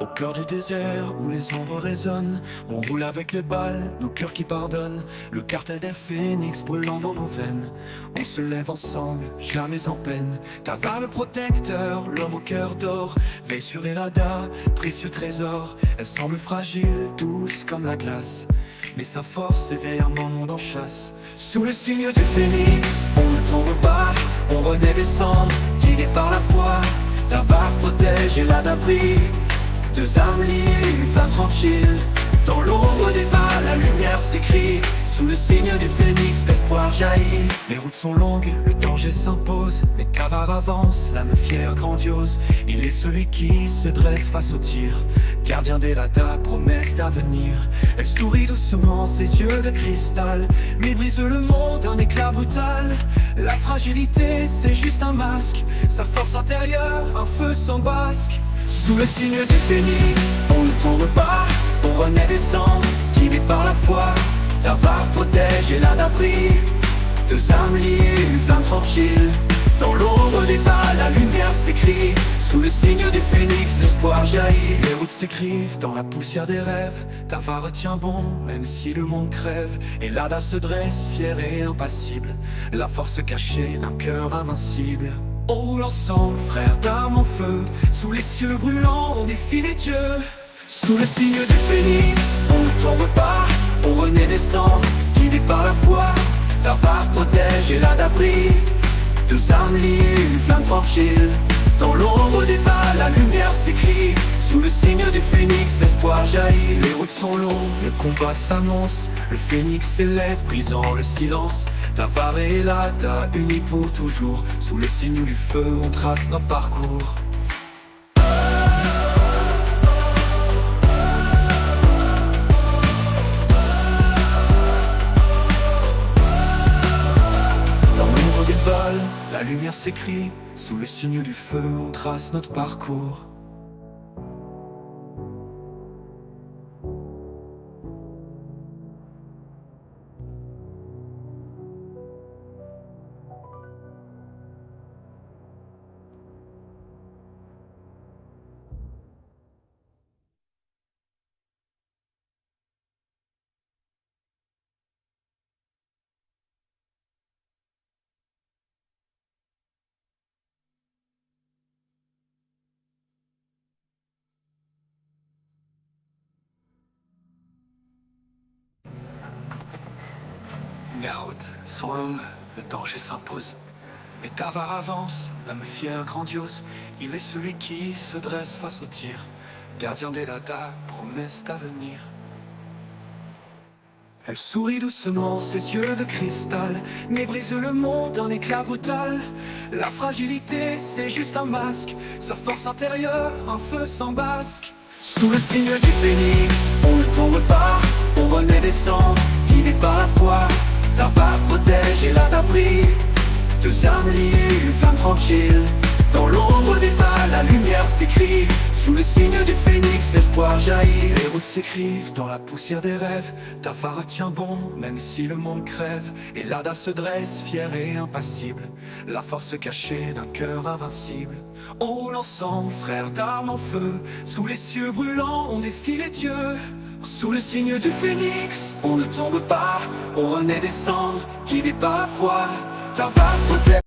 Au cœur du désert où les ombres résonnent, on roule avec les balles, nos cœurs qui pardonnent. Le cartel des phénix brûlant dans nos veines. On se lève ensemble, jamais en peine. Tavar le protecteur, l'homme au cœur d'or, veille sur Elada, précieux trésor. Elle semble fragile, douce comme la glace, mais sa force éveille un monde en chasse. Sous le signe du phénix, on ne tombe pas, on renaît des cendres, guidés par la foi. Tavar protège et Elada brille. Deux âmes liées, une flamme tranquille. Dans l'ombre des pas, la lumière s'écrit. Sous le signe du phénix, l'espoir jaillit. Les routes sont longues, le danger s'impose, mais Tavar avance, l'âme fière, grandiose. Il est celui qui se dresse face au tir, gardien d'Elada, promesse d'avenir. Elle sourit doucement, ses yeux de cristal, mais brise le monde d'un éclat brutal. La fragilité, c'est juste un masque, sa force intérieure, un feu sans basque. Sous le signe du phénix, on ne tombe pas, on renaît des cendres, guidés par la foi. Tavar protège et Elada brille. Deux âmes liées, une flamme tranquille. Dans l'ombre des pas, la lumière s'écrit. Sous le signe du phénix, l'espoir jaillit. Les routes s'écrivent dans la poussière des rêves. Tavar tient bon, même si le monde crève. Et Elada se dresse, fière et impassible, la force cachée d'un cœur invincible. On roule ensemble, frères d'armes en feu. Sous les cieux brûlants, on défie les dieux. Sous le signe du phénix, on ne tombe pas, on renaît des cendres, guidés par la foi. Tavar protège et Elada brille. Deux âmes liées, une flamme tranquille. Dans l'ombre des pas, la lumière s'écrit. Sous le signe du phénix, l'espoir jaillit. Les routes sont longues, le combat s'annonce. Le phénix s'élève, brisant le silence. Tavar et Elada, unis pour toujours. Sous le signe du feu, on trace notre parcours. Dans l'ombre des balles, la lumière s'écrit. Sous le signe du feu, on trace notre parcours. Les routes sont longues, le danger s'impose, mais Tavar avance, l'âme fière, grandiose. Il est celui qui se dresse face au tir, gardien d'Elada, promesse d'avenir. Elle sourit doucement, ses yeux de cristal, mais brise le monde d'un éclat brutal. La fragilité, c'est juste un masque, sa force intérieure, un feu sans basque. Sous le signe du phénix, on ne tombe pas, on renaît des cendres, guidés par la foi. Tavar protège et Elada brille. Deux âmes liées, une flamme tranquille. Dans l'ombre des pas, la lumière s'écrit. Sous le signe du phénix, l'espoir jaillit. Les routes s'écrivent dans la poussière des rêves. Tavar tient bon, même si le monde crève. Et Elada se dresse, fière et impassible, la force cachée d'un cœur invincible. On roule ensemble, frères d'armes en feu. Sous les cieux brûlants, on défie les dieux. Sous le signe du phénix, on ne tombe pas, on renaît des cendres, guidés par la foi. Tavar protège